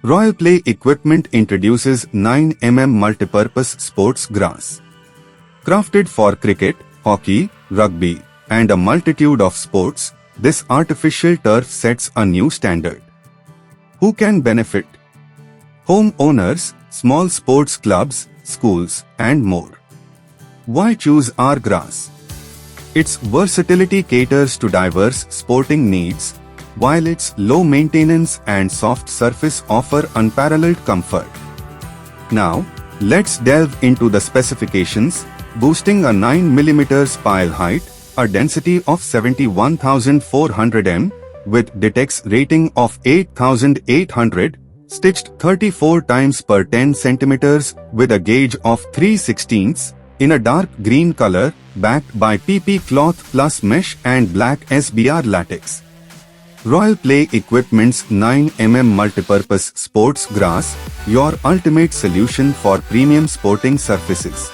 Royal Play Equipment introduces 9mm Multipurpose Sports Grass. Crafted for cricket, hockey, rugby, and a multitude of sports, this artificial turf sets a new standard. Who can benefit? Home owners, small sports clubs, schools, and more. Why choose our grass? Its versatility caters to diverse sporting needs, while its low maintenance and soft surface offer unparalleled comfort. Now, let's delve into the specifications. Boosting a 9mm pile height, a density of 71,400 m, with Detex rating of 8,800, stitched 34 times per 10 cm with a gauge of 3/16 in a dark green color, backed by PP cloth plus mesh and black SBR latex. Royal Play Equipment's 9mm Multipurpose Sports Grass, your ultimate solution for premium sporting surfaces.